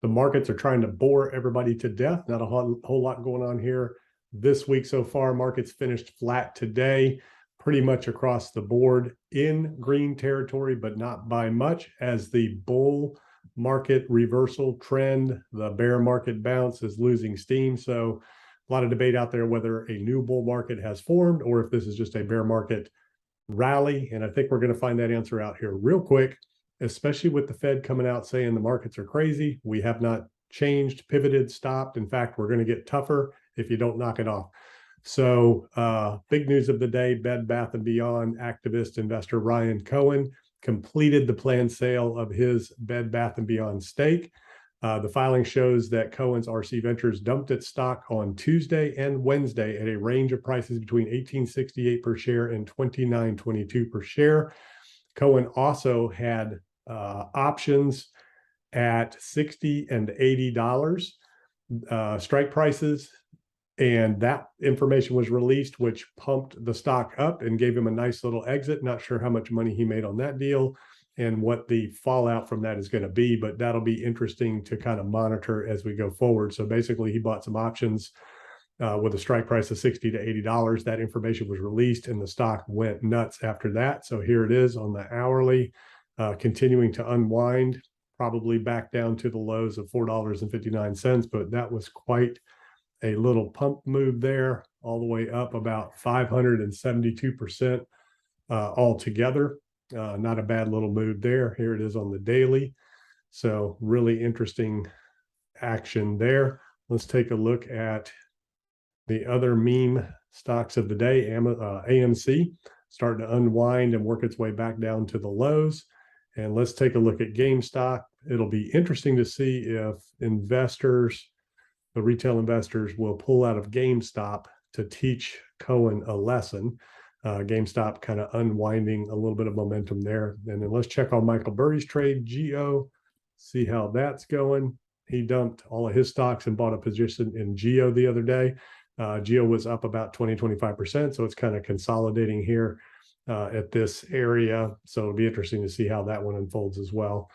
The markets are trying to bore everybody to death. Not a whole lot going on here this week so far. Markets finished flat today, pretty much across the board in green territory, but not by much, as the bull market reversal trend, the bear market bounce, is losing steam. So a lot of debate out there whether a new bull market has formed or if this is just a bear market rally. And I think we're going to find that answer out here real quick, especially with the Fed coming out saying the markets are crazy. We have not changed, pivoted, stopped. In fact, we're going to get tougher if you don't knock it off. So big news of the day: Bed Bath & Beyond activist investor Ryan Cohen completed the planned sale of his Bed Bath & Beyond stake. The filing shows that Cohen's RC Ventures dumped its stock on Tuesday and Wednesday at a range of prices between $18.68 per share and $29.22 per share. Cohen also had options at $60 and $80 strike prices, and that information was released, which pumped the stock up and gave him a nice little exit. Not sure how much money he made on that deal and what the fallout from that is going to be, but that'll be interesting to kind of monitor as we go forward. So basically, he bought some options with a strike price of $60 to $80. That information was released and the stock went nuts after that. So here it is on the hourly, continuing to unwind, probably back down to the lows of $4.59, but that was quite a little pump move there, all the way up about 572% altogether. Not a bad little move there. Here it is on the daily. So really interesting action there. Let's take a look at the other meme stocks of the day. AMC starting to unwind and work its way back down to the lows. And let's take a look at GameStop. It'll be interesting to see if investors, the retail investors, will pull out of GameStop to teach Cohen a lesson. GameStop kind of unwinding a little bit of momentum there. And then let's check on Michael Burry's trade, GEO, see how that's going. He dumped all of his stocks and bought a position in GEO the other day. GEO was up about 20-25%, so it's kind of consolidating here at this area. So it'll be interesting to see how that one unfolds as well.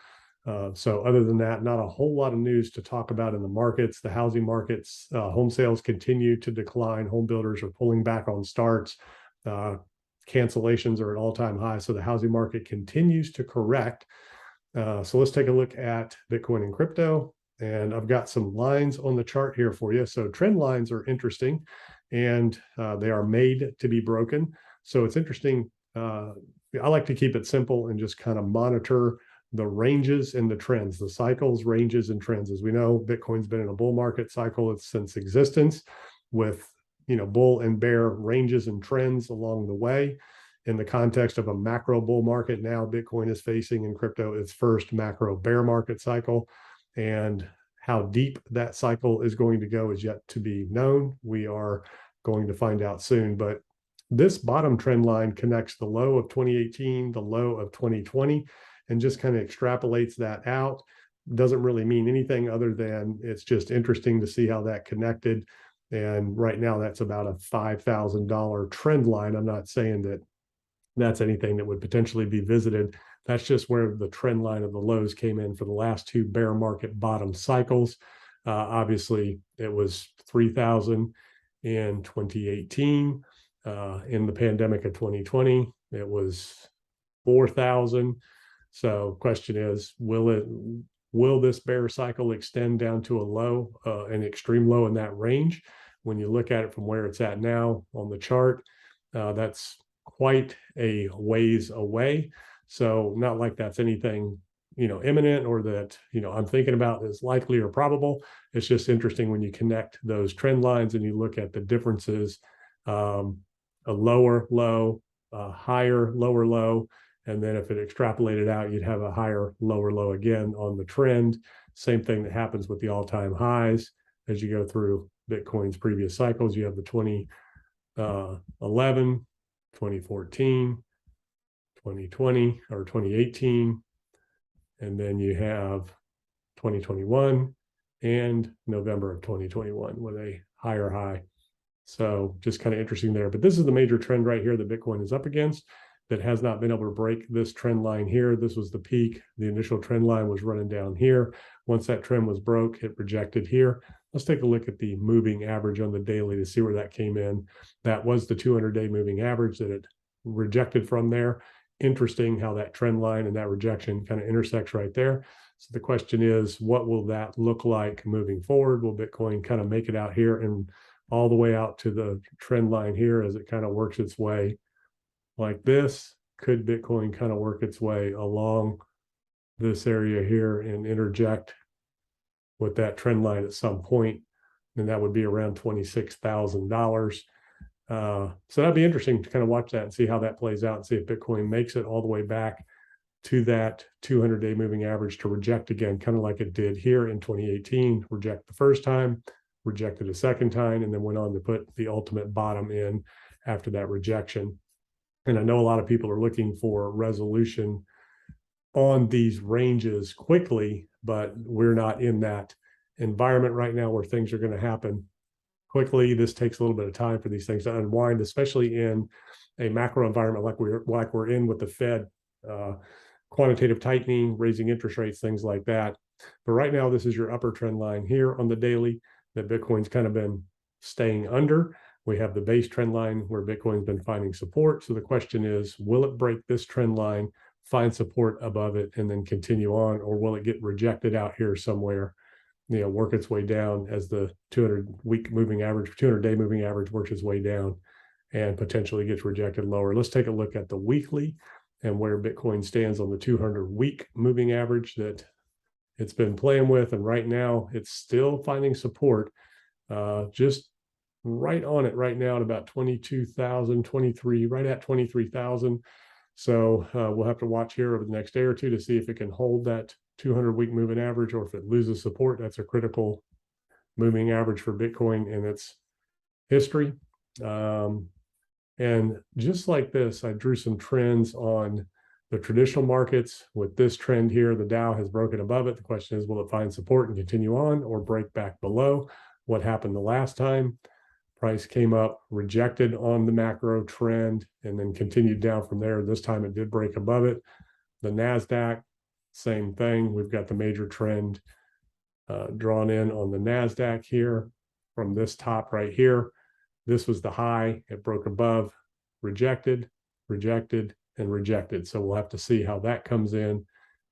So other than that, not a whole lot of news to talk about in the markets. The housing markets, home sales continue to decline. Home builders are pulling back on starts. Cancellations are at all-time high. So the housing market continues to correct. So let's take a look at Bitcoin and crypto. And I've got some lines on the chart here for you. So trend lines are interesting, and they are made to be broken. So it's interesting. I like to keep it simple and just kind of monitor the ranges and the trends, the cycles, ranges, and trends. As we know, Bitcoin's been in a bull market cycle since existence, with bull and bear ranges and trends along the way. In the context of a macro bull market, now Bitcoin is facing in crypto its first macro bear market cycle. And how deep that cycle is going to go is yet to be known. We are going to find out soon. But this bottom trend line connects the low of 2018, the low of 2020, and just kind of extrapolates that out. Doesn't really mean anything other than it's just interesting to see how that connected. And right now, that's about a $5,000 trend line. I'm not saying that that's anything that would potentially be visited. That's just where the trend line of the lows came in for the last two bear market bottom cycles. Obviously, it was 3,000 in 2018. In the pandemic of 2020, it was 4,000. So question is, will this bear cycle extend down to a low, an extreme low in that range? When you look at it from where it's at now on the chart, that's quite a ways away. So not like that's anything, imminent, or that, I'm thinking about is likely or probable. It's just interesting when you connect those trend lines and you look at the differences, a lower low, a higher lower low. And then if it extrapolated out, you'd have a higher lower low again on the trend. Same thing that happens with the all-time highs as you go through Bitcoin's previous cycles. You have the 2011, 2014, 2020 or 2018, and then you have 2021 and November of 2021 with a higher high. So just kind of interesting there. But this is the major trend right here that Bitcoin is up against. that has not been able to break this trend line here. This was the peak. The initial trend line was running down here. Once that trend was broke, it rejected here. Let's take a look at the moving average on the daily to see where that came in. That was the 200-day moving average that it rejected from there. Interesting how that trend line and that rejection kind of intersects right there. So the question is, what will that look like moving forward? Will Bitcoin kind of make it out here and all the way out to the trend line here as it kind of works its way like this? Could Bitcoin kind of work its way along this area here and interject with that trend line at some point? And that would be around $26,000. So that'd be interesting to kind of watch that and see how that plays out and see if Bitcoin makes it all the way back to that 200-day moving average to reject again, kind of like it did here in 2018, reject the first time, rejected a second time, and then went on to put the ultimate bottom in after that rejection. And I know a lot of people are looking for resolution on these ranges quickly, but we're not in that environment right now where things are going to happen quickly. This takes a little bit of time for these things to unwind, especially in a macro environment like we're in with the Fed, quantitative tightening, raising interest rates, things like that. But right now, this is your upper trend line here on the daily that Bitcoin's kind of been staying under. We have the base trend line where Bitcoin's been finding support. So the question is, will it break this trend line, find support above it, and then continue on, or will it get rejected out here somewhere, work its way down as the 200-week moving average, 200-day moving average works its way down and potentially gets rejected lower? Let's take a look at the weekly and where Bitcoin stands on the 200-week moving average that it's been playing with. And right now, it's still finding support, just right on it right now at about 22,000, 23, right at 23,000. So we'll have to watch here over the next day or two to see if it can hold that 200-week moving average, or if it loses support. That's a critical moving average for Bitcoin in its history. And just like this, I drew some trends on the traditional markets. With this trend here, the Dow has broken above it. The question is, will it find support and continue on, or break back below? What happened the last time? Price came up, rejected on the macro trend, and then continued down from there. This time it did break above it. The NASDAQ, same thing. We've got the major trend drawn in on the NASDAQ here from this top right here. This was the high. It broke above, rejected, rejected, and rejected. So we'll have to see how that comes in.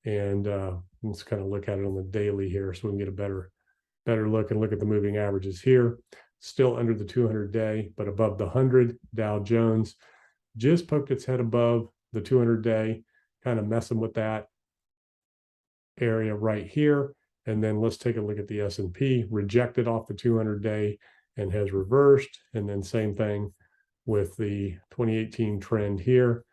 And let's kind of look at it on the daily here so we can get a better look and look at the moving averages here. Still under the 200-day, but above the 100. Dow Jones just poked its head above the 200-day, kind of messing with that area right here. And then let's take a look at the S&P, rejected off the 200-day and has reversed. And then same thing with the 2018 trend here.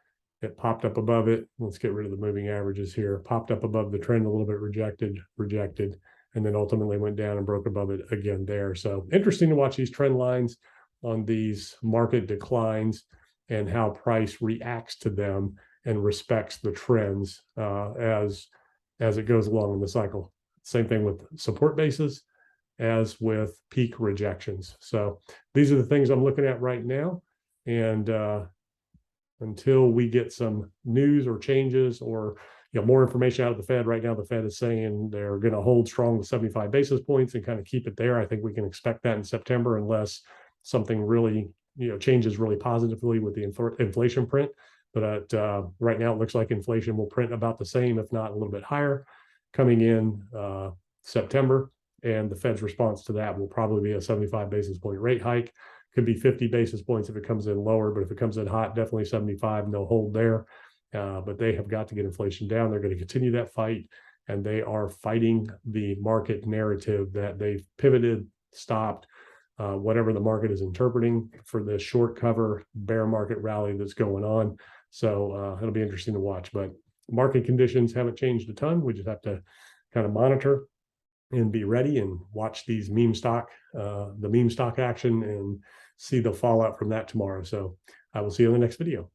It popped up above it. Let's get rid of the moving averages here. Popped up above the trend a little bit, rejected, and then ultimately went down and broke above it again there. So interesting to watch these trend lines on these market declines and how price reacts to them and respects the trends as it goes along in the cycle. Same thing with support bases as with peak rejections. So these are the things I'm looking at right now. And until we get some news or changes or more information out of the Fed, right now the Fed is saying they're going to hold strong to 75 basis points and kind of keep it there. I think we can expect that in September unless something really changes really positively with the inflation print. But right now it looks like inflation will print about the same, if not a little bit higher, coming in September. And the Fed's response to that will probably be a 75 basis point rate hike. Could be 50 basis points if it comes in lower, but if it comes in hot, definitely 75, and they'll hold there. But they have got to get inflation down. They're going to continue that fight, and they are fighting the market narrative that they've pivoted, stopped, whatever the market is interpreting for the short cover bear market rally that's going on. So it'll be interesting to watch. But market conditions haven't changed a ton. We just have to kind of monitor and be ready and watch these meme stock, the meme stock action, and see the fallout from that tomorrow. So I will see you in the next video.